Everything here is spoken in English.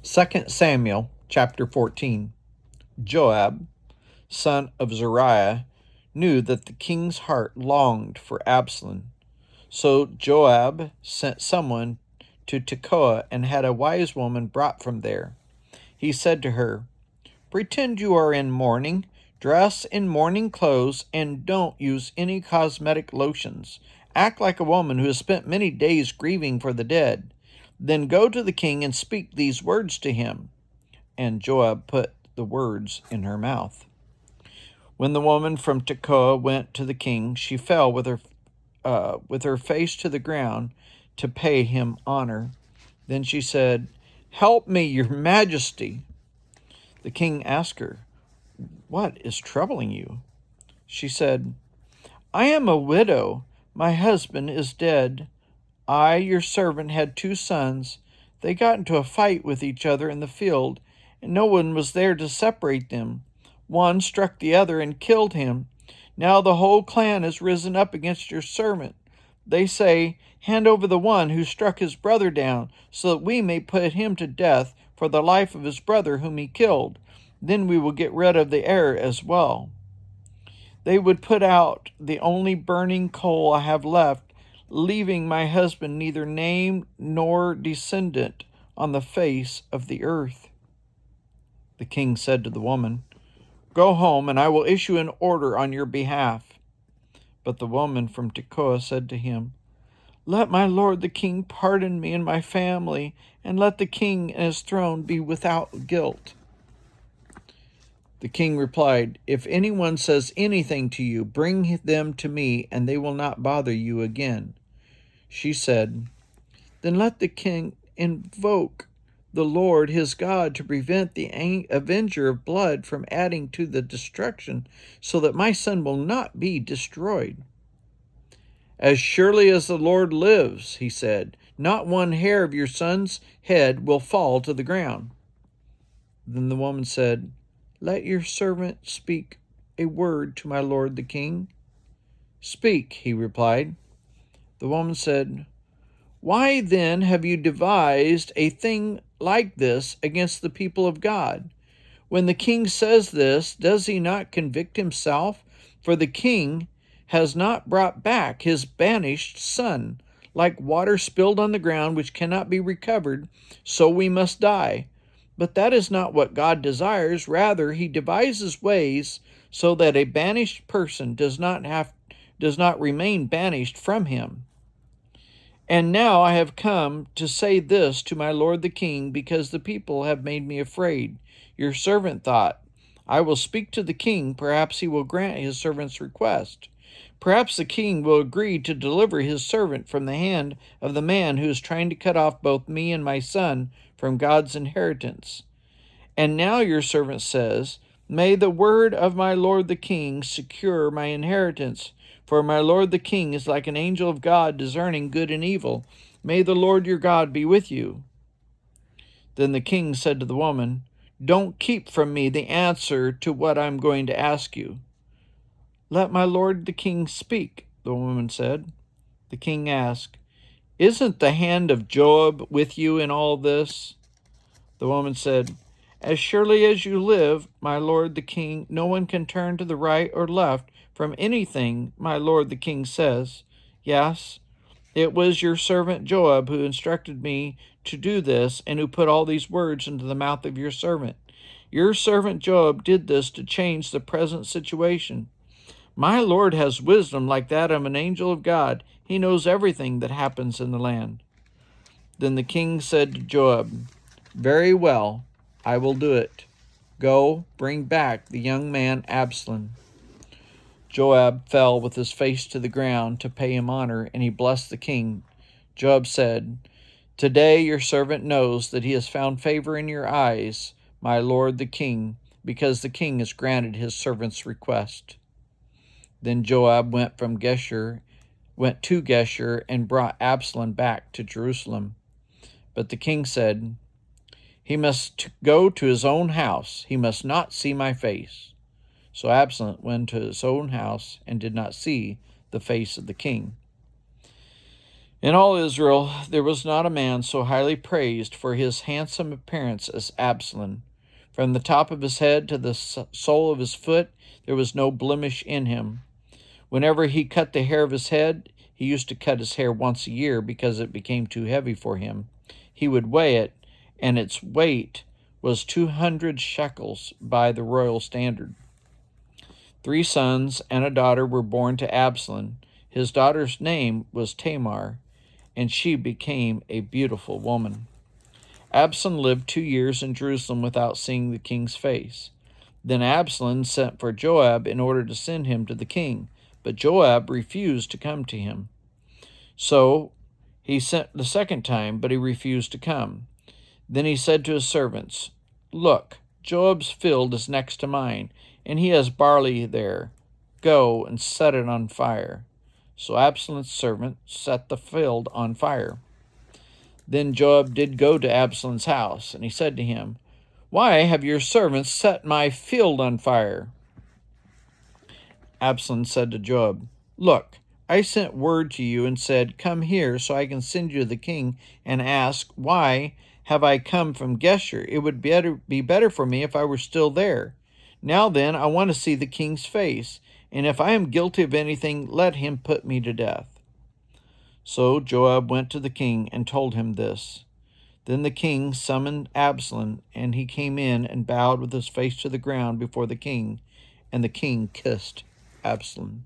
2 Samuel chapter 14. Joab, son of Zeruiah, knew that the king's heart longed for Absalom. So Joab sent someone to Tekoa and had a wise woman brought from there. He said to her, "Pretend you are in mourning, dress in mourning clothes, and don't use any cosmetic lotions. Act like a woman who has spent many days grieving for the dead. Then go to the king and speak these words to him." And Joab put the words in her mouth. When the woman from Tekoa went to the king, she fell with her face to the ground to pay him honor. Then she said, "Help me, your majesty." The king asked her, "What is troubling you?" She said, "I am a widow. My husband is dead. I, your servant, had 2 sons. They got into a fight with each other in the field, and no one was there to separate them. One struck the other and killed him. Now the whole clan has risen up against your servant. They say, 'Hand over the one who struck his brother down, so that we may put him to death for the life of his brother whom he killed. Then we will get rid of the heir as well.' They would put out the only burning coal I have left, leaving my husband neither name nor descendant on the face of the earth." The king said to the woman, "Go home, and I will issue an order on your behalf." But the woman from Tekoa said to him, "Let my lord the king pardon me and my family, and let the king and his throne be without guilt." The king replied, "If anyone says anything to you, bring them to me, and they will not bother you again." She said, "Then let the king invoke the Lord his God to prevent the avenger of blood from adding to the destruction, so that my son will not be destroyed." "As surely as the Lord lives," he said, "not one hair of your son's head will fall to the ground." Then the woman said, "Let your servant speak a word to my lord the king." "Speak," he replied. The woman said, "Why then have you devised a thing like this against the people of God? When the king says this, does he not convict himself? For the king has not brought back his banished son. Like water spilled on the ground, which cannot be recovered, so we must die. But that is not what God desires. Rather, he devises ways so that a banished person does not remain banished from him. And now I have come to say this to my lord the king, because the people have made me afraid. Your servant thought, 'I will speak to the king. Perhaps he will grant his servant's request. Perhaps the king will agree to deliver his servant from the hand of the man who is trying to cut off both me and my son from God's inheritance.' And now your servant says, 'May the word of my lord the king secure my inheritance. For my lord the king is like an angel of God, discerning good and evil. May the Lord your God be with you.' Then the king said to the woman, 'Don't keep from me the answer to what I'm going to ask you.' 'Let my lord the king speak,' the woman said. The king asked, 'Isn't the hand of Joab with you in all this?' The woman said, 'As surely as you live, my lord the king, no one can turn to the right or left from anything my lord the king says. Yes, it was your servant Joab who instructed me to do this, and who put all these words into the mouth of your servant. Your servant Joab did this to change the present situation. My lord has wisdom like that of an angel of God. He knows everything that happens in the land.' Then the king said to Joab, 'Very well, I will do it. Go, bring back the young man Absalom.' Joab fell with his face to the ground to pay him honor, and he blessed the king. Joab said, 'Today your servant knows that he has found favor in your eyes, my lord the king, because the king has granted his servant's request.' Then Joab went to Geshur and brought Absalom back to Jerusalem. But the king said, 'He must go to his own house. He must not see my face.' So Absalom went to his own house and did not see the face of the king. In all Israel there was not a man so highly praised for his handsome appearance as Absalom. From the top of his head to the sole of his foot there was no blemish in him. Whenever he cut the hair of his head, he used to cut his hair once a year because it became too heavy for him. He would weigh it, and its weight was 200 shekels by the royal standard. 3 sons and a daughter were born to Absalom. His daughter's name was Tamar, and she became a beautiful woman. Absalom lived 2 years in Jerusalem without seeing the king's face. Then Absalom sent for Joab in order to send him to the king, but Joab refused to come to him. So he sent the second time, but he refused to come. Then he said to his servants, "Look, Joab's field is next to mine, and he has barley there. Go and set it on fire." So Absalom's servant set the field on fire. Then Joab did go to Absalom's house, and he said to him, "Why have your servants set my field on fire?" Absalom said to Joab, "Look, I sent word to you and said, 'Come here, so I can send you to the king and ask, why have I come from Geshur? It would be better for me if I were still there. Now then, I want to see the king's face, and if I am guilty of anything, let him put me to death.'" So Joab went to the king and told him this. Then the king summoned Absalom, and he came in and bowed with his face to the ground before the king, and the king kissed Absalom.